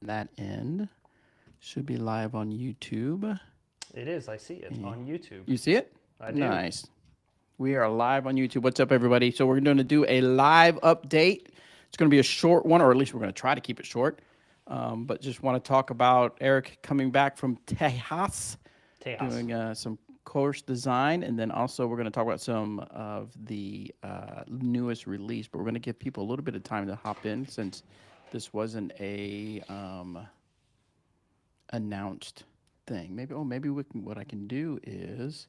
that end. Should be live on YouTube. It is. I see it on YouTube. You see it? I do. Nice. We are live on YouTube. What's up, everybody? So we're going to do a live update. It's going to be a short one, or at least we're going to try to keep it short. But just want to talk about Eric coming back from Tejas, doing some course design, and then also we're going to talk about some of the newest release. But we're going to give people a little bit of time to hop in since this wasn't a announced thing. Maybe what I can do is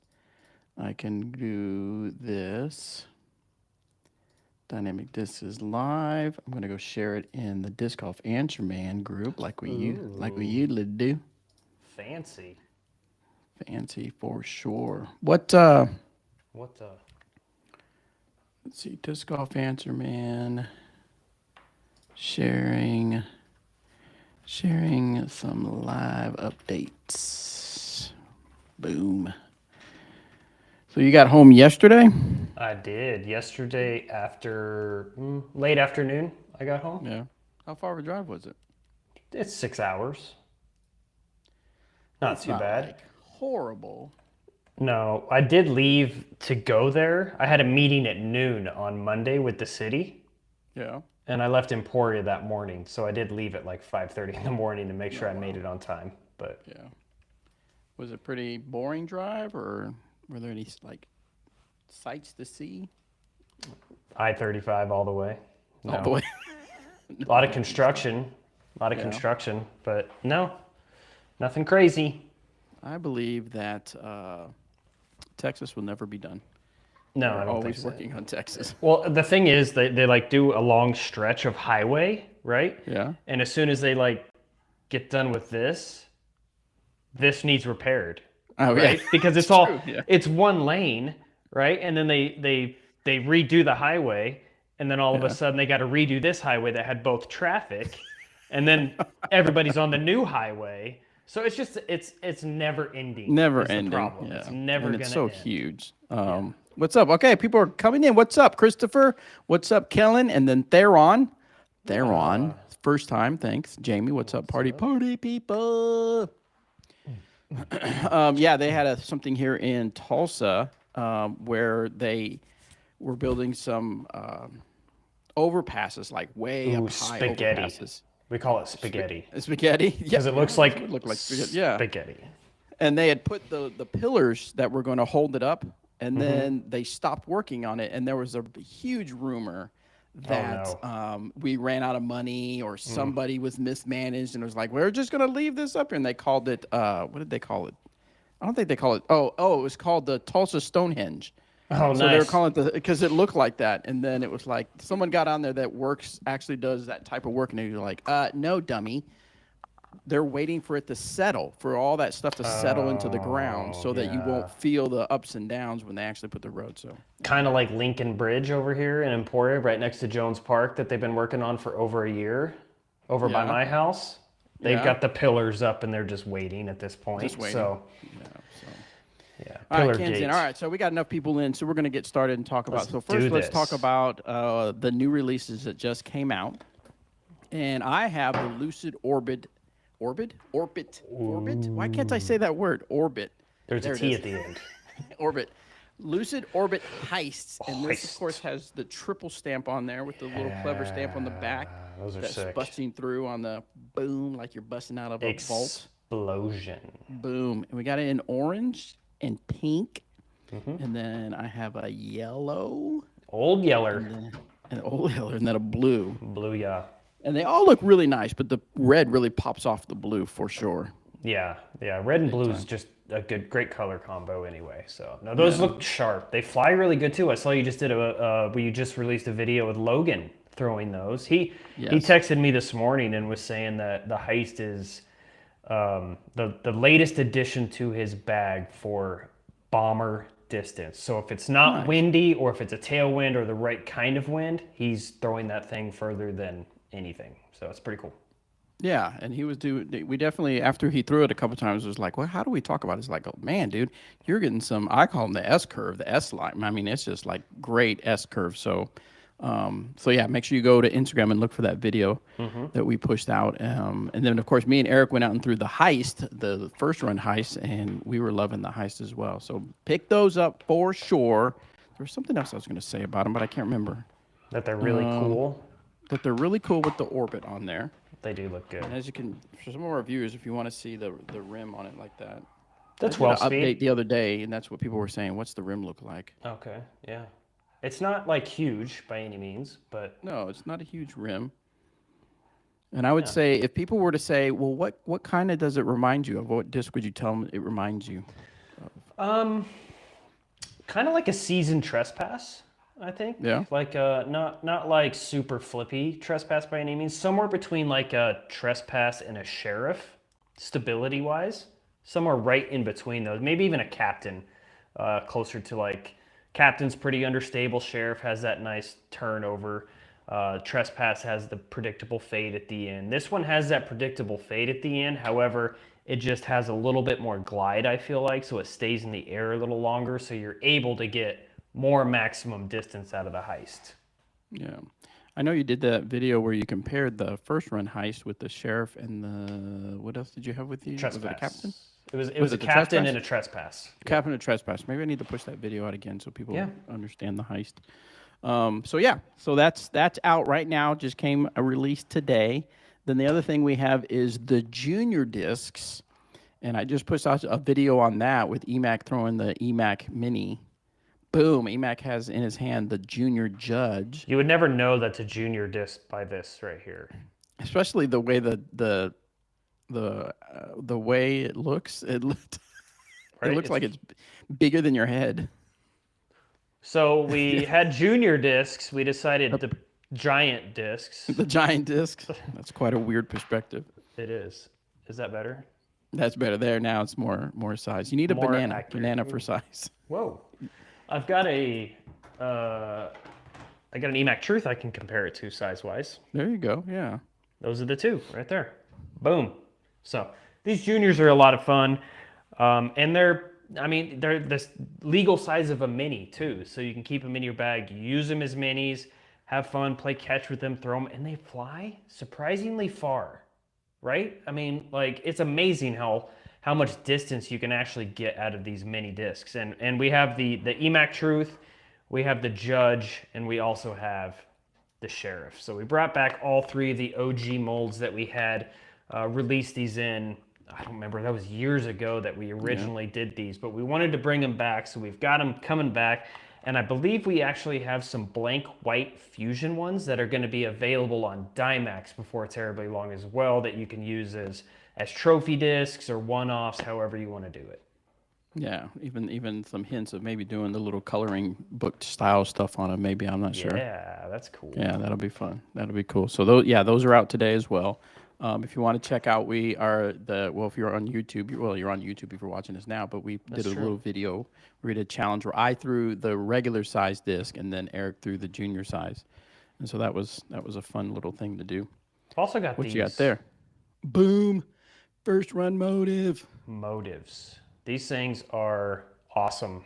I can do this. Dynamic Disc is live. I'm gonna go share it in the Disc Golf Answer Man group like we usually do. Fancy. Fancy for sure. What What the? let's see, Disc Golf Answer Man. Sharing some live updates. Boom. So you got home yesterday? I did. Yesterday after late afternoon, I got home. Yeah. How far of a drive was it? It's 6 hours. Not It's too bad. like horrible. No, I did leave to go there. I had a meeting at noon on Monday with the city, Yeah. and I left Emporia that morning. So I did leave at like 5:30 in the morning to make sure I made it on time. But Yeah. Was it pretty boring drive, or were there any like sights to see? I-35 all the way. Oh No. boy. A lot of construction. But no, nothing crazy. I believe that Texas will never be done. No, We're I don't always think so. working on Texas. Well, the thing is, they like do a long stretch of highway, right? Yeah. And as soon as they like get done with this needs repaired, Oh right? yeah. Because it's true, yeah. it's one lane, right? And then they redo the highway, and then all of a sudden they got to redo this highway that had both traffic, and then everybody's on the new highway. So it's just it's never ending. Never is the ending. problem. Yeah. It's never and gonna it's so end. huge. What's up? Okay, people are coming in. What's up, Christopher? What's up, Kellen? And then Theron. First time. Thanks, Jamie. What's up, party people? Yeah, they had something here in Tulsa where they were building some overpasses, like way up high spaghetti. overpasses. We call it spaghetti Spaghetti, yeah, because it looks like spaghetti. Yeah, spaghetti. and they had put the pillars that were going to hold it up, and then they stopped working on it, and there was a huge rumor that we ran out of money or somebody was mismanaged, and it was like, we're just going to leave this up here, and they called it what did they call it? I don't think they call it. Oh, it was called the Tulsa Stonehenge. Oh, So they were nice. calling it because it looked like that, and then it was like someone got on there that actually does that type of work, and they're like, no, dummy. They're waiting for it to settle, for all that stuff to settle into the ground, so that you won't feel the ups and downs when they actually put the road. So Kind of like Lincoln Bridge over here in Emporia, right next to Jones Park, that they've been working on for over a year, over by my house. They've Yeah. got the pillars up, and they're just waiting at this point. Just waiting. So yeah. pillar All right, Ken's gates. in. All right, so we got enough people in, so we're going to get started and talk about. So first, do let's this. talk about the new releases that just came out, and I have the Lucid Orbit. Why can't I say that word? Orbit. There's There a it T is. at the end. Orbit. Lucid Orbit Heists. And this, Heist. of course, has the triple stamp on there with the little clever stamp on the back. Those are That's sick. busting through on the boom, like you're busting out of a vault. Explosion. Boom. And we got it in orange and pink. And then I have a yellow, Old Yeller. an old yellow, and then a blue. Blue, yeah. And they all look really nice, but the red really pops off the blue for sure. Yeah. Red and blue is just a great color combo anyway. So no, those look sharp. They fly really good too. I saw you just did you just released a video with Logan throwing those. He texted me this morning and was saying that the Heist is the latest addition to his bag for bomber distance. So if it's not windy, or if it's a tailwind or the right kind of wind, he's throwing that thing further than anything. So it's pretty cool. Yeah, and he was we definitely, after he threw it a couple times, was like, well, how do we talk about it? It's like, oh, man, dude, you're getting some, I call them the S curve, the S line. I mean, it's just like great S curve. So So yeah, make sure you go to Instagram and look for that video that we pushed out. And then of course, me and Eric went out and threw the Heist, the first run Heist, and we were loving the Heist as well. So pick those up for sure. There was something else I was going to say about them, but I can't remember. That they're really cool. That they're really cool with the orbit on there. They do look good. And as you can, for some of our viewers, if you want to see the rim on it like that. That's well update the other day, and that's what people were saying. What's the rim look like? Okay, yeah. It's not like huge by any means, but no, it's not a huge rim. And I would say, if people were to say, well, what kind of does it remind you of? What disc would you tell them it reminds you of? Kind of like a seasoned trespass, I think. Yeah. Like not like super flippy trespass by any means. Somewhere between like a trespass and a sheriff, stability wise. Somewhere right in between those. Maybe even a captain, closer to like captain's pretty understable. Sheriff has that nice turnover. Trespass has the predictable fade at the end. This one has that predictable fade at the end. However, it just has a little bit more glide, I feel like, so it stays in the air a little longer, so you're able to get more maximum distance out of the Heist. Yeah. I know you did that video where you compared the first run Heist with the sheriff and the... What else did you have with you? Trespass. Was it a captain? It was a captain and a trespass. Captain and trespass. Maybe I need to push that video out again so people understand the Heist. So that's out right now. Just came a release today. Then the other thing we have is the junior discs, and I just pushed out a video on that with EMAC throwing the EMAC Mini. Boom! EMAC has in his hand the junior Judge. You would never know that's a junior disc by this right here. Especially the way the way it looks. It looks like it's bigger than your head. So we had junior discs. We decided the giant discs. The giant discs. That's quite a weird perspective. It is. Is that better? That's better. There now it's more size. You need a More banana. accurate. Banana for size. Whoa. I've got I got an EMAC Truth I can compare it to size-wise. There you go. Yeah. Those are the two right there. Boom. So these juniors are a lot of fun. And they're the legal size of a mini too. So you can keep them in your bag, use them as minis, have fun, play catch with them, throw them, and they fly surprisingly far, right? I mean, like, it's amazing how much distance you can actually get out of these mini discs. And we have the EMAC Truth, we have the Judge, and we also have the Sheriff. So we brought back all three of the OG molds that we had released these in. I don't remember, that was years ago that we originally did these, but we wanted to bring them back, so we've got them coming back. And I believe we actually have some blank white fusion ones that are going to be available on Dymax before terribly long as well, that you can use as trophy discs or one-offs, however you want to do it. Yeah, even some hints of maybe doing the little coloring book style stuff on them. Maybe, I'm not sure. Yeah, that's cool. Yeah, that'll be fun. That'll be cool. So those are out today as well. If you want to check out, if you're on YouTube, you're on YouTube if you're watching this now, but we did a little video. We did a challenge where I threw the regular size disc and then Eric threw the junior size. And so that was a fun little thing to do. I've also got what you got there. Boom. First run motive. Motives. These things are awesome.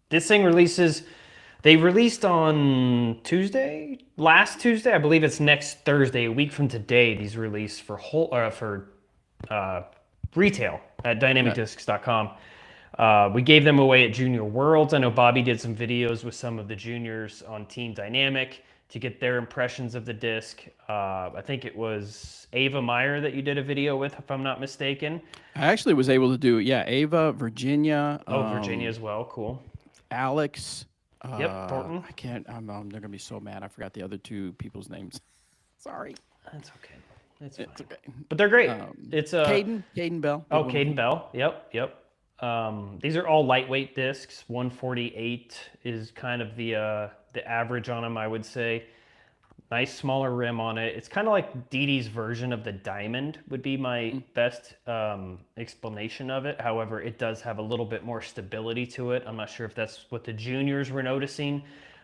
This thing releases... They released on last Tuesday. I believe it's next Thursday, a week from today. These release for retail at dynamicdiscs.com. We gave them away at Junior Worlds. I know Bobby did some videos with some of the juniors on Team Dynamic to get their impressions of the disc. I think it was Ava Meyer that you did a video with, if I'm not mistaken. I actually was able to do, Ava, Virginia. Virginia as well. Cool. Alex. Yep, Thornton. I can't. They're gonna be so mad. I forgot the other two people's names. Sorry. That's okay. It's okay. But they're great. It's Caden Bell. Oh, Caden Bell. Yep. These are all lightweight discs. 148 is kind of the average on them, I would say. Nice smaller rim on it. It's kind of like DD's version of the Diamond would be my best explanation of it. However, it does have a little bit more stability to it. I'm not sure if that's what the juniors were noticing,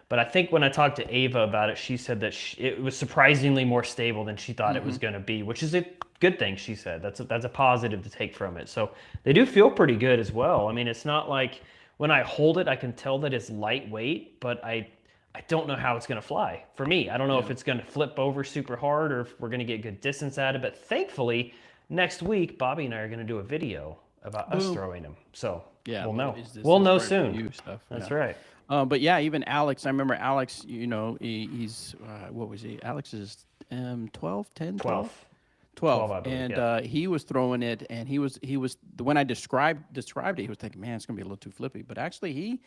but I think when I talked to Ava about it, she said that it was surprisingly more stable than she thought it was going to be, which is a good thing, she said. That's a positive to take from it. So they do feel pretty good as well. I mean, it's not like when I hold it, I can tell that it's lightweight, but I I don't know how it's going to fly for me. I don't know if it's going to flip over super hard or if we're going to get good distance at it. But thankfully, next week, Bobby and I are going to do a video about us throwing them. So we'll know. We'll know soon. That's right. But yeah, even Alex, I remember Alex, you know, he's, what was he? Alex is 12, 10, 12? 12, I believe, and he was throwing it, and he was when I described it, he was thinking, man, it's gonna be a little too flippy. But actually,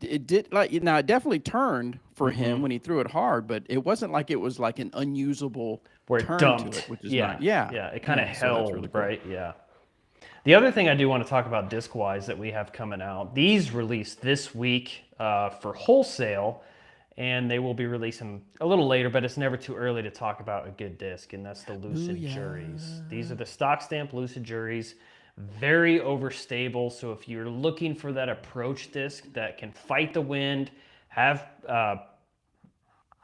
it did, like, now it definitely turned for him when he threw it hard, but it wasn't like it was like an unusable where it turn dumped. to it, which is yeah, it kind of held, really cool. right? Yeah. The other thing I do want to talk about disc-wise that we have coming out, these released this week for wholesale, and they will be releasing a little later, but it's never too early to talk about a good disc, and that's the Lucid Juries. These are the stock stamp Lucid Juries, very overstable, so if you're looking for that approach disc that can fight the wind, have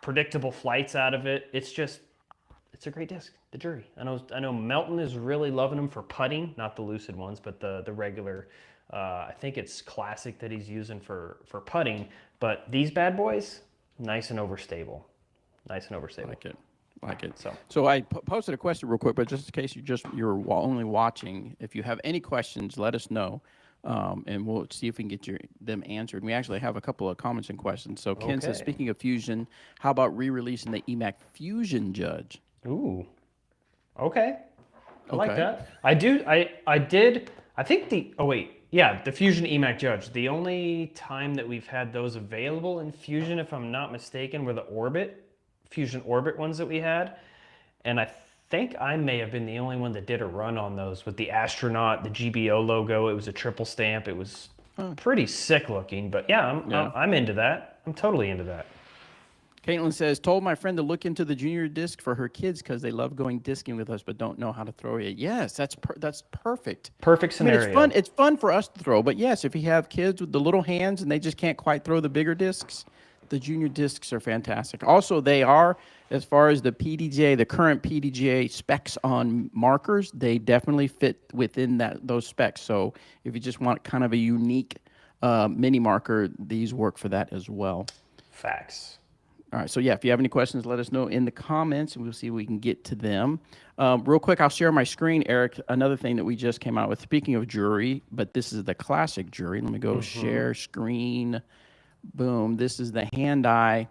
predictable flights out of it, it's a great disc, the Jury. I know Melton is really loving them for putting, not the Lucid ones, but the regular, I think it's Classic that he's using for putting, but these bad boys, nice and overstable. Nice and overstable. Like it. So I posted a question real quick, but just in case you're only watching, if you have any questions, let us know, and we'll see if we can get them answered. We actually have a couple of comments and questions. So Ken says, speaking of Fusion, how about re-releasing the EMAC Fusion Judge? Ooh. Okay. I like that. I did. I think the Fusion EMAC Judge. The only time that we've had those available in Fusion, if I'm not mistaken, were the Fusion Orbit ones that we had. And I think I may have been the only one that did a run on those with the astronaut, the GBO logo. It was a triple stamp. It was pretty sick looking, but I'm into that. I'm totally into that. Caitlin says, told my friend to look into the junior disc for her kids because they love going disking with us but don't know how to throw it. Yes, that's perfect. Perfect scenario. I mean, it's fun for us to throw, but yes, if you have kids with the little hands and they just can't quite throw the bigger discs, the junior discs are fantastic. Also, they are, as far as the current PDGA specs on markers, they definitely fit within those specs. So if you just want kind of a unique mini marker, these work for that as well. Facts. All right, so yeah, if you have any questions, let us know in the comments, and we'll see if we can get to them. Real quick, I'll share my screen, Eric. Another thing that we just came out with, speaking of Jury, but this is the Classic Jury. Let me go share screen. Boom. This is the hand-eye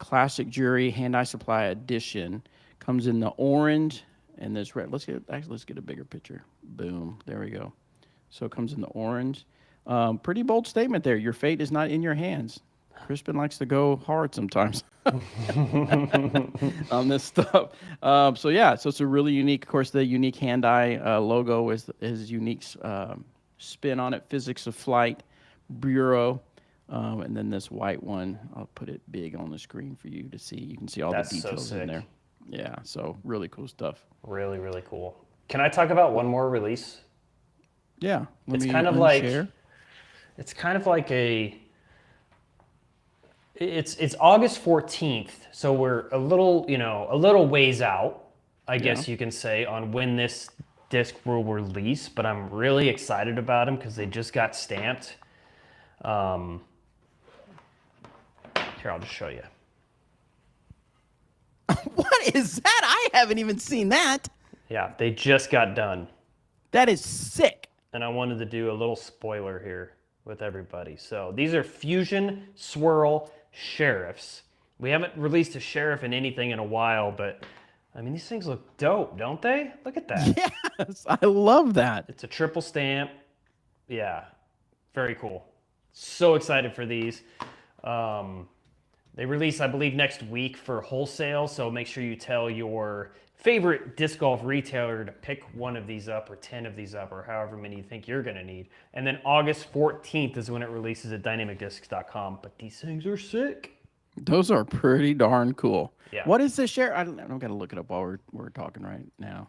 Classic Jury hand-eye supply edition. Comes in the orange and this red. Let's get a bigger picture. Boom. There we go. So it comes in the orange. Pretty bold statement there. Your fate is not in your hands. Crispin likes to go hard sometimes on this stuff. So it's a really unique, of course, the unique hand-eye logo is unique spin on it, physics of flight, Bureau, and then this white one, I'll put it big on the screen for you to see. You can see all the details in there. Yeah, so really cool stuff. Really, really cool. Can I talk about one more release? Yeah. It's kind of like It's August 14th, so we're a little ways out, I guess you can say, on when this disc will release, but I'm really excited about them because they just got stamped. Here, I'll just show you. What is that? I haven't even seen that. Yeah, they just got done. That is sick. And I wanted to do a little spoiler here with everybody. So these are Fusion Swirl Sheriffs. We haven't released a Sheriff in anything in a while, but I mean, these things look dope, don't they? Look at that. Yes, I love that. It's a triple stamp. Yeah, very cool. So excited for these. They release, I believe, next week for wholesale, so make sure you tell your favorite disc golf retailer to pick one of these up or 10 of these up or however many you think you're going to need. And then August 14th is when it releases at dynamicdiscs.com. But these things are sick. Those are pretty darn cool. Yeah. What is the Sheriff? I don't got to look it up while we're talking right now.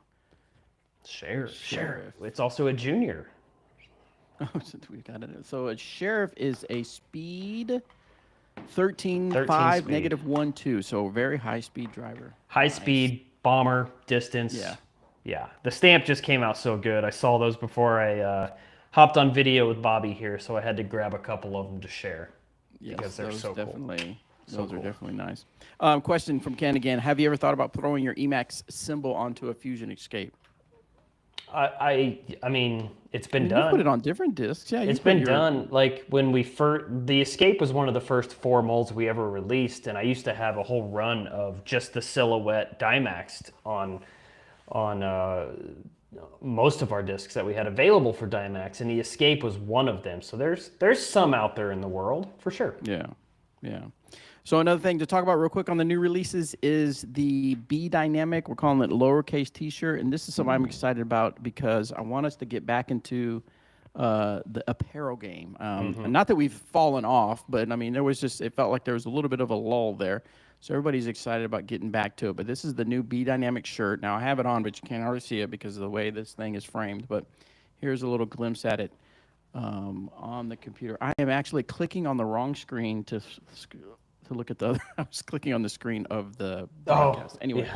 Sheriff. It's also a junior. Oh, we got it. So a Sheriff is a speed 13.5 -1.2. So very high speed driver. High speed. Bomber, distance. Yeah. The stamp just came out so good. I saw those before I hopped on video with Bobby here, so I had to grab a couple of them to share because they're so definitely So Those are cool. definitely nice. Question from Ken again. Have you ever thought about throwing your Emacs symbol onto a Fusion Escape? I mean, it's I been mean, you put done. it on different discs. Yeah, you It's put been your. done. Like when we first, the Escape was one of the first 4 molds we ever released, and I used to have a whole run of just the silhouette Dimaxed on most of our discs that we had available for Dimax, and the Escape was one of them. So there's some out there in the world for sure. Yeah, yeah. So another thing to talk about real quick on the new releases is the B Dynamic. We're calling it lowercase T-shirt, and this is something I'm excited about because I want us to get back into the apparel game. Not that we've fallen off, but I mean there was just it felt like there was a little bit of a lull there. So everybody's excited about getting back to it. But this is the new B Dynamic shirt. Now I have it on, but you can't hardly see it because of the way this thing is framed. But here's a little glimpse at it on the computer. I am actually clicking on the wrong screen to look at the other. I was clicking on the screen of the broadcast. Anyway,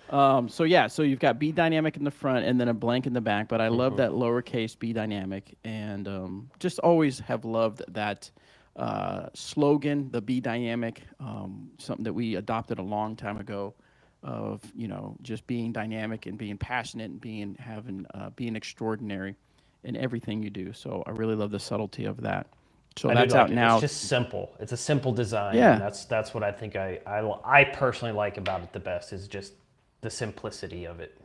so yeah, so you've got B Dynamic in the front and then a blank in the back. But I love that lowercase B Dynamic, and just always have loved that slogan, the B Dynamic, something that we adopted a long time ago. Of just being dynamic and being passionate and being extraordinary in everything you do. So I really love the subtlety of that. So I do that's like out it. It's now. just simple. It's a simple design, and Yeah. that's what I think I personally like about it the best is just the simplicity of it.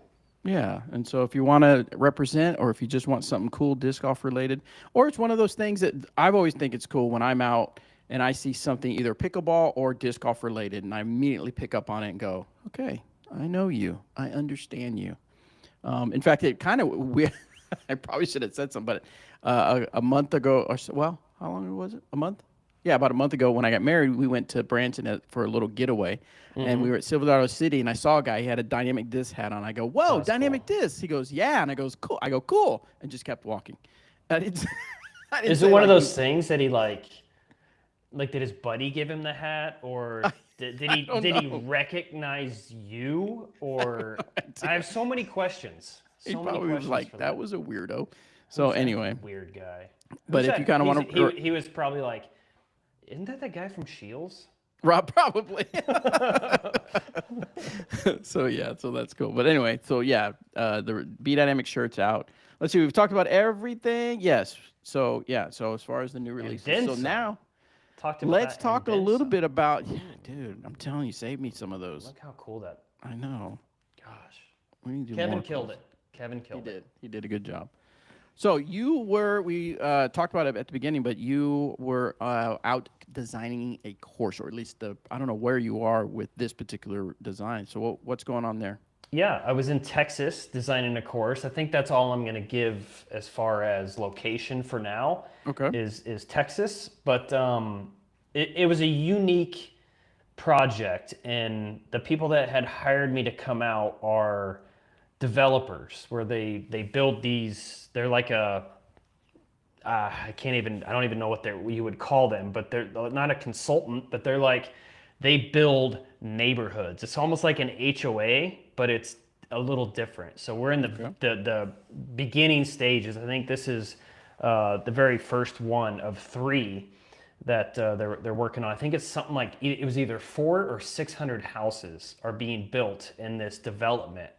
Yeah. And so if you want to represent or if you just want something cool disc golf related, or it's one of those things that I've always think it's cool when I'm out and I see something either pickleball or disc golf related and I immediately pick up on it and go, okay, I know you. I understand you. In fact, it kind of we I probably should have said something, but a month ago or so, well, how long was it? A month? Yeah, about a month ago when I got married, we went to Branson for a little getaway, and we were at Silverado City, and I saw a guy. He had a dynamic disc hat on. I go, "Whoa, That's cool. dynamic disc!" He goes, "Yeah," and I goes, "Cool." I go, "Cool," and just kept walking. I didn't, I didn't Is it say one of like those things that he like did his buddy give him the hat, or I don't did he know. recognize you, or I have so many questions. He So many probably was questions like, for "That that. was a weirdo." So Who's that anyway, weird guy? but Who's if you that? kind of want to, He was probably like, isn't that the guy from Shields? Rob probably. So yeah, so that's cool. But anyway, so yeah, the B Dynamic shirt's out. Let's see, we've talked about everything. Yes. So yeah, so as far as the new releases, then so some. now Talked about let's that and talk a then little some. bit about. Yeah, dude, I'm telling you, save me some of those. Look how cool that. I know. Gosh. We need to do Kevin more. killed it. Kevin killed it. He did a good job. So we talked about it at the beginning, but you were out designing a course, or at least I don't know where you are with this particular design. So what's going on there? Yeah, I was in Texas designing a course. I think that's all I'm going to give as far as location for now. Okay. Is Texas, but it was a unique project, and the people that had hired me to come out are developers, where they build these. They're like I don't even know what you would call them, but they're not a consultant, but they're like, they build neighborhoods. It's almost like an HOA, but it's a little different. So we're in the beginning stages. I think this is the very first one of 3 that they're working on. I think it's something like it was either 400 or 600 houses are being built in this development,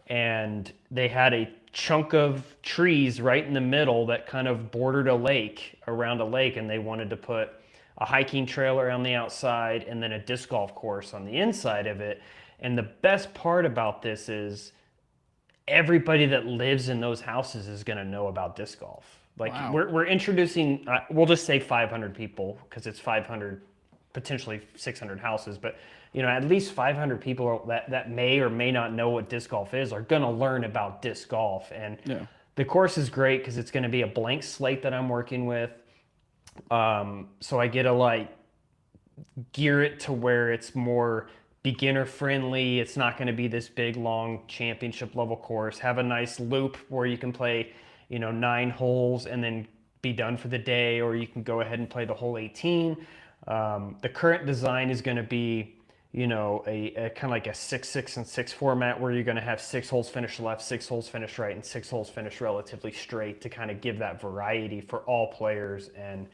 and they had a chunk of trees right in the middle that kind of bordered around a lake, and they wanted to put a hiking trail around the outside and then a disc golf course on the inside of it. And the best part about this is everybody that lives in those houses is going to know about disc golf. Like Wow. we're introducing, we'll just say 500 people because it's 500, potentially 600 houses, but at least 500 people that may or may not know what disc golf is are going to learn about disc golf. And the course is great because it's going to be a blank slate that I'm working with. So I get to gear it to where it's more beginner friendly. It's not going to be this big long championship level course. Have a nice loop where you can play 9 holes and then be done for the day, or you can go ahead and play the whole 18. The current design is going to be a kind of like a 6-6 and 6 format, where you're going to have 6 holes finish left, 6 holes finish right, and 6 holes finish relatively straight to kind of give that variety for all players. And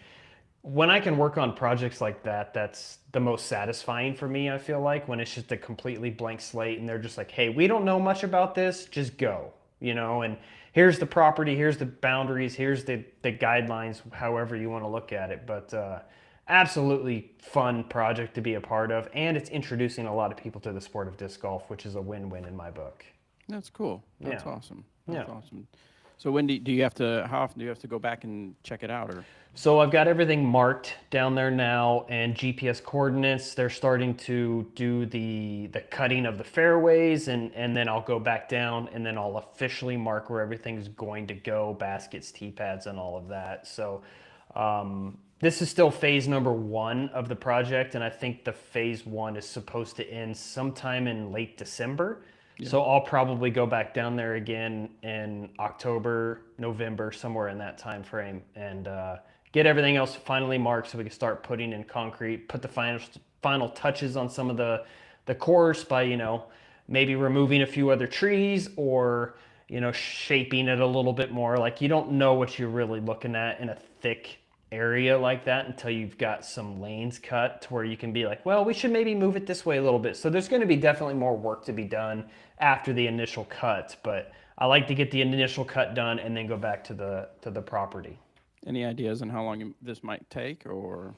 When I can work on projects like that, that's the most satisfying for me, I feel like, when it's just a completely blank slate and they're just like, hey, we don't know much about this, just go, and here's the property, here's the boundaries, here's the guidelines, however you want to look at it. But absolutely fun project to be a part of, and it's introducing a lot of people to the sport of disc golf, which is a win-win in my book. That's cool. That's Yeah. awesome. Yeah. That's awesome. So when do you have to? How often do you have to go back and check it out? Or So I've got everything marked down there now and GPS coordinates. They're starting to do the cutting of the fairways, and then I'll go back down and then I'll officially mark where everything's going to go, baskets, tee pads, and all of that. So this is still phase number 1 of the project, and I think the phase 1 is supposed to end sometime in late December. So I'll probably go back down there again in October, November, somewhere in that time frame, and get everything else finally marked so we can start putting in concrete, put the final touches on some of the course by, maybe removing a few other trees or, shaping it a little bit more. Like, you don't know what you're really looking at in a thick area like that until you've got some lanes cut to where you can be like, well, we should maybe move it this way a little bit. So there's going to be definitely more work to be done after the initial cut, but I like to get the initial cut done and then go back to the property. any ideas on how long this might take, or?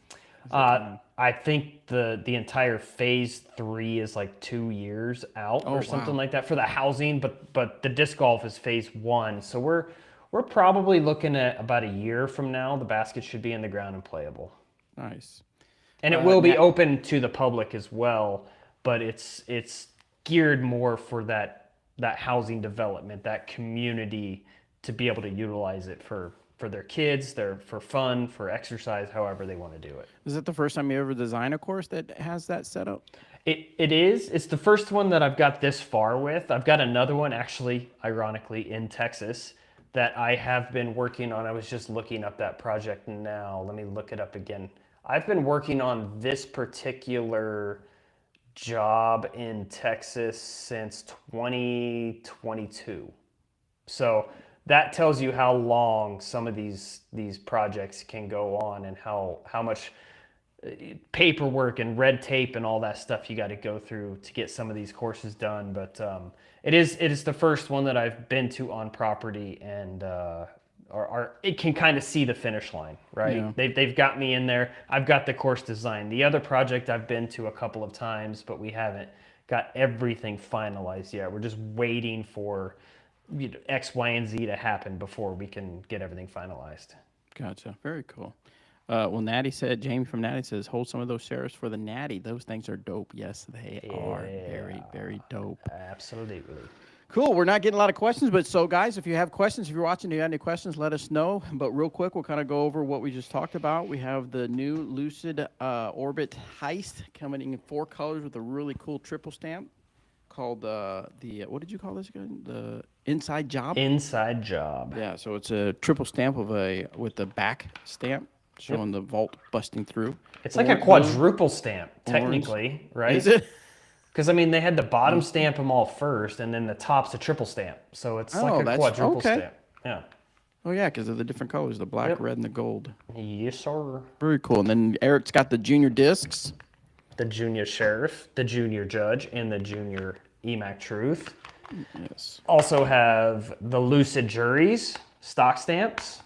I think the entire phase 3 is like 2 years out or something like that for the housing, but the disc golf is phase 1. So we're probably looking at about a year from now. The basket should be in the ground and playable. Nice. And it will be open to the public as well, but it's geared more for that housing development, that community, to be able to utilize it for their kids, for fun, for exercise, however they want to do it. Is it the first time you ever design a course that has that setup? It is. It's the first one that I've got this far with. I've got another one, actually, ironically, in Texas that I have been working on. I was just looking up that project now. Let me look it up again. I've been working on this particular job in Texas since 2022. So that tells you how long some of these projects can go on, and how much paperwork and red tape and all that stuff you got to go through to get some of these courses done. But it is the first one that I've been to on property, and it can kind of see the finish line, right? Yeah. They've got me in there. I've got the course design. The other project I've been to a couple of times, but we haven't got everything finalized yet. We're just waiting for X, Y, and Z to happen before we can get everything finalized. Gotcha. Very cool. Jamie from Natty says, hold some of those sheriffs for the Natty. Those things are dope. Yes, they are very, very dope. Absolutely. Cool. We're not getting a lot of questions, but so guys, if you have questions, if you're watching, do you have any questions, let us know. But real quick, we'll kind of go over what we just talked about. We have the new Lucid Orbit Heist coming in 4 colors with a really cool triple stamp called what did you call this again? The Inside Job? Inside Job. Yeah, so it's a triple stamp with the back stamp showing the vault busting through. It's like a quadruple stamp, technically, right? Is it? Because, I mean, they had the bottom stamp them all first, and then the top's a triple stamp. So it's like a quadruple stamp. Yeah. Oh, yeah, because of the different colors, the black, red, and the gold. Yes, sir. Very cool. And then Eric's got the junior discs. The junior sheriff, the junior judge, and the junior EMAC truth. Yes. Also have the Lucid juries, stock stamps,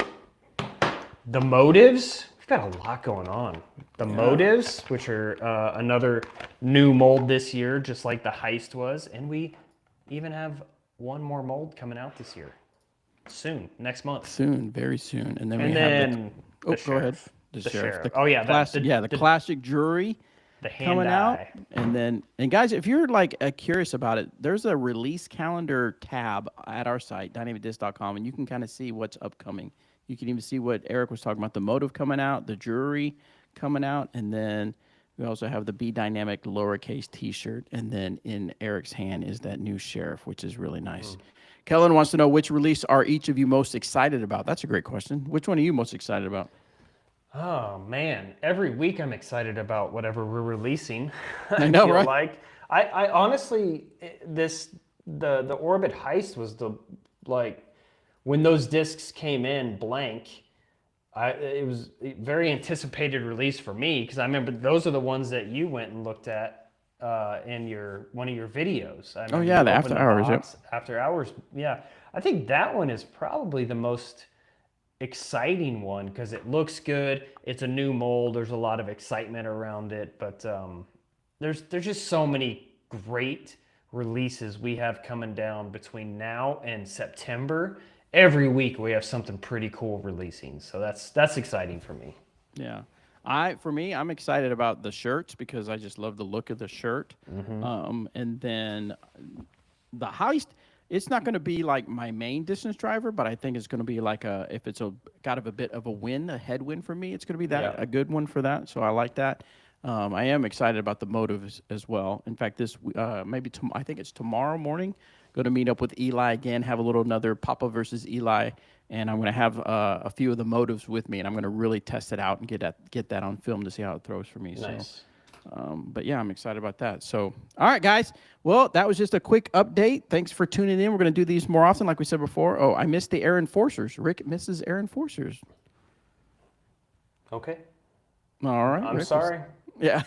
the motives. We've got a lot going on. The motives, which are another new mold this year, just like the Heist was. And we even have one more mold coming out this year. Soon, next month. Soon, very soon. And then have go ahead. The sheriff. The classic jury. The hand coming out, and guys, if you're like curious about it, there's a release calendar tab at our site, dynamitdisc.com, and you can kind of see what's upcoming. You can even see what Eric was talking about, the motive coming out, the jury coming out, and then we also have the Be Dynamic lowercase t-shirt, and then in Eric's hand is that new sheriff, which is really nice. Kellen wants to know, which release are each of you most excited about? That's a great question. Which one are you most excited about? Oh man, every week I'm excited about whatever we're releasing. I know, right? Like I honestly, the Orbit Heist was when those discs came in blank, it was a very anticipated release for me because I remember those are the ones that you went and looked at in one of your videos. I remember yeah, you the opened After Hours. Yep. After Hours. Yeah, I think that one is probably the most exciting one because it looks good. It's a new mold. There's a lot of excitement around it, but there's just so many great releases we have coming down between now and September. Every week we have something pretty cool releasing, so that's exciting for me. Yeah. For me, I'm excited about the shirts because I just love the look of the shirt. And then the Heist, it's not going to be like my main distance driver, but I think it's going to be like if it's got a bit of a win, a headwind for me, it's going to be a good one for that. So I like that. I am excited about the motives as well. In fact, I think it's tomorrow morning. Going to meet up with Eli again, have another Papa versus Eli, and I'm going to have a few of the motives with me, and I'm going to really test it out and get that on film to see how it throws for me. Nice. So, but yeah, I'm excited about that. So, all right, guys. Well, that was just a quick update. Thanks for tuning in. We're going to do these more often, like we said before. Oh, I missed the Air Enforcers. Rick misses Air Enforcers. Okay. All right. I'm sorry. Yeah.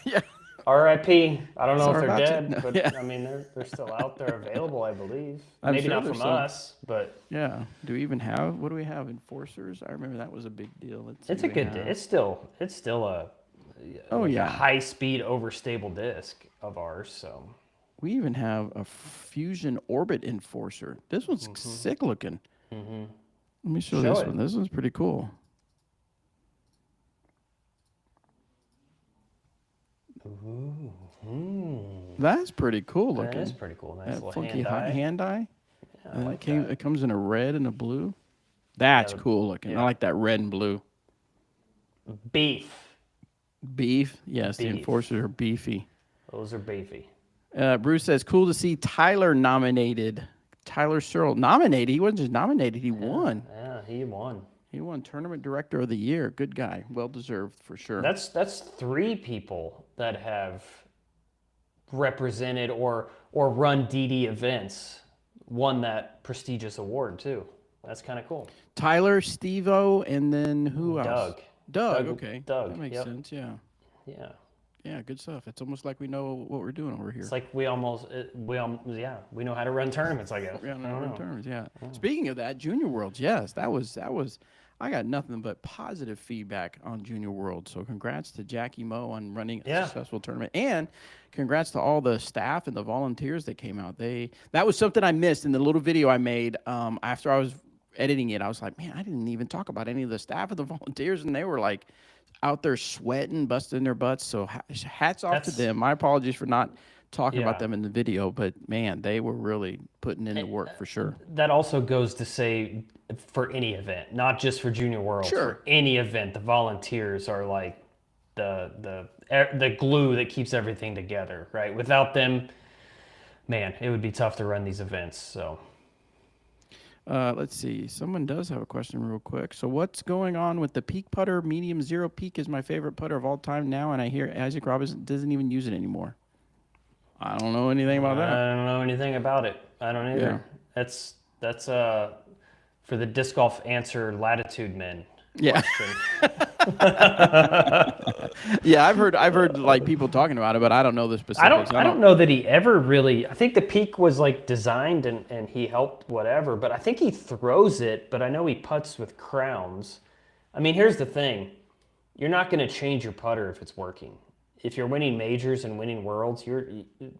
R.I.P. I don't know Sorry if they're about dead, you. but Yeah. I mean they're still out there available, I believe. I'm Maybe sure not they're from still- us, but Yeah. Do we even have? What do we have? Enforcers. I remember that was a big deal. Let's see it's a what we good. have. It's still a Oh, like yeah. a high speed overstable disc of ours. So We even have a Fusion Orbit Enforcer. This one's sick looking. Let me show this it. one. This one's pretty cool. That's pretty cool looking. that is pretty cool. Nice That little funky hand eye. eye. Yeah, I And like it comes in a red and a blue. That's Yeah, cool looking. I yeah. like that red and blue. Beef. Beef. Yes, the Beef. Enforcers are beefy. Those are beefy. Bruce says, cool to see Tyler nominated. Tyler Searle nominated. He wasn't just nominated. He won. Yeah, he won. He won Tournament Director of the Year. Good guy. Well deserved for sure. That's three people that have represented or run DD events won that prestigious award too. That's kind of cool. Tyler, Steve-O, and then who else? Doug. Doug, okay. Doug, That makes yep. sense, yeah. Yeah. Yeah, good stuff. It's almost like we know what we're doing over here. It's like we know how to run tournaments, I guess. Yeah, no terms, yeah. Speaking of that, Junior Worlds, yes, that was. I got nothing but positive feedback on Junior Worlds. So congrats to Jackie Moe on running a successful tournament, and congrats to all the staff and the volunteers that came out. That was something I missed in the little video I made after I was editing it. I was like, man, I didn't even talk about any of the staff or the volunteers, and they were like out there sweating, busting their butts. So hats off to them. My apologies for not talking about them in the video, but man, they were really putting in the work for sure. That also goes to say for any event, not just for Junior Worlds. Sure. For any event, the volunteers are like the glue that keeps everything together, right? Without them, man, it would be tough to run these events. So let's see. Someone does have a question real quick. So what's going on with the peak putter? Medium Zero Peak is my favorite putter of all time now, and I hear Isaac Robinson doesn't even use it anymore. I don't know anything about that. I don't know anything about it. I don't either. Yeah. That's for the disc golf answer latitude men. Yeah. Question. Yeah, I've heard like people talking about it, but I don't know the specifics. I don't know that he ever really. I think the peak was like designed and he helped whatever, but I think he throws it. But I know he putts with crowns. I mean, here's the thing: you're not going to change your putter if it's working. If you're winning majors and winning worlds,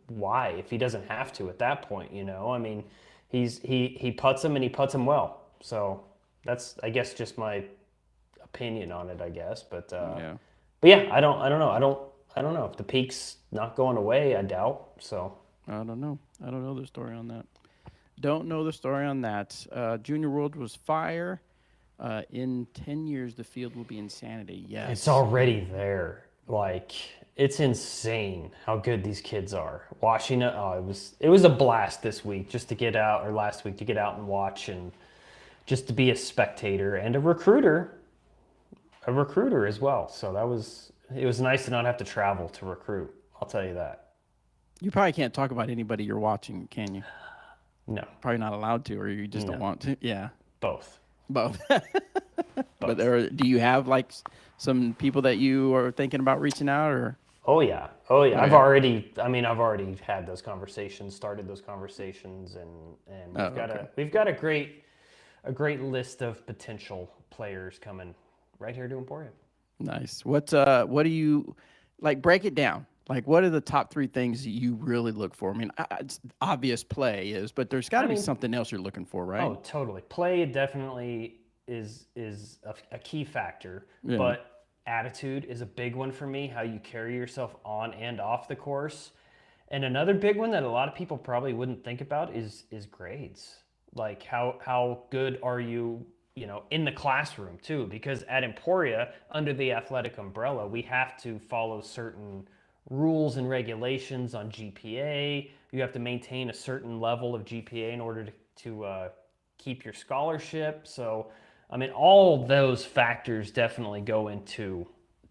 why? If he doesn't have to at that point, you know. I mean, he putts them and he putts them well. So that's, I guess, just my opinion on it, I guess. But yeah, I don't know if the peak's not going away. I doubt. So I don't know. I don't know the story on that. Don't know the story on that. Junior World was fire. In 10 years, the field will be insanity. Yes, it's already there. Like, it's insane how good these kids are. Watching it, it was a blast this week just to get out, or last week to get out and watch, and just to be a spectator and a recruiter as well. So it was nice to not have to travel to recruit. I'll tell you that. You probably can't talk about anybody you're watching, can you? No. Probably not allowed to, or you just don't want to. Yeah. Both. But do you have like some people that you are thinking about reaching out, or? Oh yeah. I've already had those conversations, started those conversations, and we've got a great list of potential players coming right here to Emporium. Nice. What do you like? Break it down. Like, what are the top 3 things that you really look for? I mean, it's obvious play is, but there's got to be something else you're looking for, right? Oh, totally. Play definitely is a key factor, but attitude is a big one for me. How you carry yourself on and off the course, and another big one that a lot of people probably wouldn't think about is grades. Like how good are you, in the classroom too? Because at Emporia, under the athletic umbrella, we have to follow certain rules and regulations on GPA. You have to maintain a certain level of GPA in order to keep your scholarship. So, I mean, all those factors definitely go into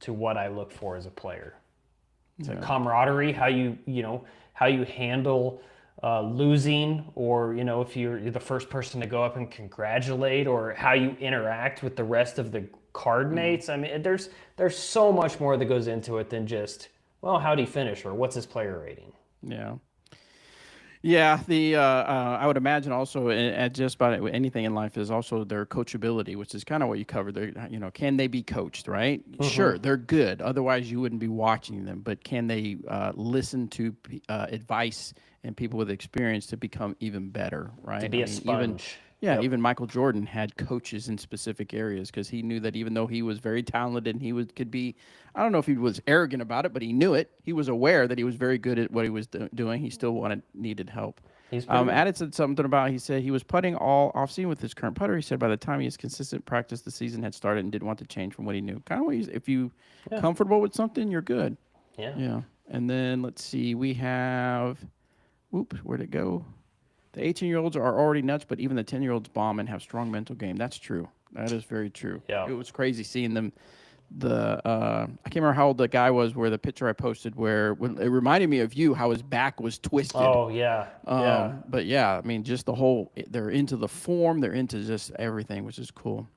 what I look for as a player. So camaraderie, how you handle losing, or if you're the first person to go up and congratulate, or how you interact with the rest of the card mates. I mean, there's so much more that goes into it than just, well, how'd he finish, or what's his player rating. Yeah. Yeah, I would imagine also at just about anything in life is also their coachability, which is kind of what you covered. They're, can they be coached, right? Sure, they're good. Otherwise, you wouldn't be watching them. But can they listen to advice and people with experience to become even better, right? To be a sponge. Even Michael Jordan had coaches in specific areas because he knew that even though he was very talented and could be, I don't know if he was arrogant about it, but he knew it. He was aware that he was very good at what he was doing. He still needed help. Added said something about, he said he was putting all offseason with his current putter. He said by the time his consistent practice, the season had started and didn't want to change from what he knew. Kind of if you comfortable with something, you're good. Yeah. And then let's see, we have, where'd it go? The 18-year-olds are already nuts, but even the 10-year-olds bomb and have strong mental game. That's true. That is very true. Yeah. It was crazy seeing them. I can't remember how old the guy was, where the picture I posted, where it reminded me of you, how his back was twisted. Oh, yeah. But yeah, I mean, just they're into the form, they're into just everything, which is cool.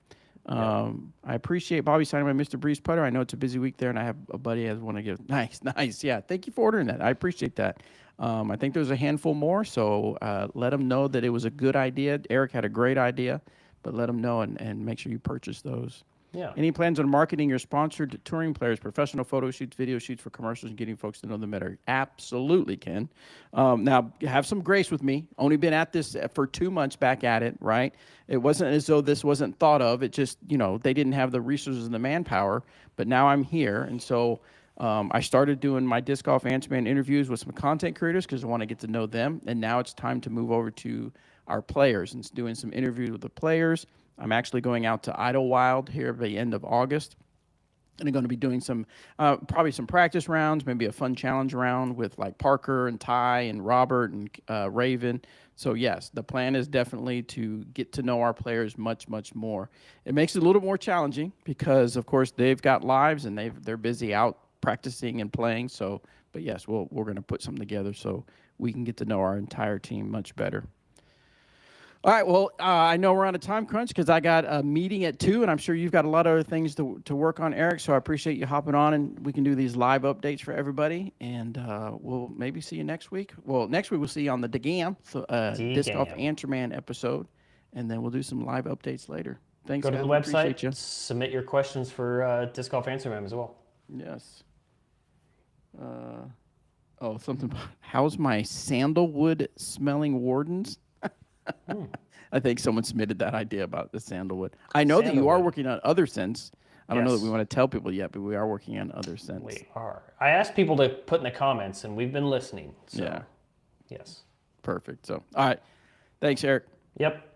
I appreciate Bobby signing my Mr. Breeze putter. I know it's a busy week there, and I have a buddy I want to give. Nice. Yeah, thank you for ordering that. I appreciate that. I think there's a handful more, so let them know that it was a good idea. Eric had a great idea, but let them know and make sure you purchase those. Yeah. Any plans on marketing your sponsored touring players, professional photo shoots, video shoots for commercials, and getting folks to know them better? Absolutely, Ken. Now, have some grace with me. Only been at this for 2 months back at it, right? It wasn't as though this wasn't thought of. It just, they didn't have the resources and the manpower, but now I'm here. And so I started doing my Disc Golf Answer Man interviews with some content creators because I want to get to know them. And now it's time to move over to our players and doing some interviews with the players. I'm actually going out to Idlewild here at the end of August. And I'm going to be doing some, probably some practice rounds, maybe a fun challenge round with like Parker and Ty and Robert and Raven. So yes, the plan is definitely to get to know our players much, much more. It makes it a little more challenging because, of course, they've got lives and they're busy out practicing and playing. So, but yes, we're going to put something together so we can get to know our entire team much better. All right, well, I know we're on a time crunch because I got a meeting at 2, and I'm sure you've got a lot of other things to work on, Eric, so I appreciate you hopping on, and we can do these live updates for everybody, and we'll maybe see you next week. Well, next week we'll see you on the DGAM, so Disc Golf Answer Man episode, and then we'll do some live updates later. Thanks, Go to guys. the website, submit your questions for Disc Golf Answer Man as well. Yes. Something about, how's my sandalwood smelling wardens? I think someone submitted that idea about the sandalwood. I know that you are working on other scents. I don't know that we want to tell people yet, but we are working on other scents. We are. I asked people to put in the comments, and we've been listening. So, yeah. Yes. Perfect. So, all right. Thanks, Eric. Yep.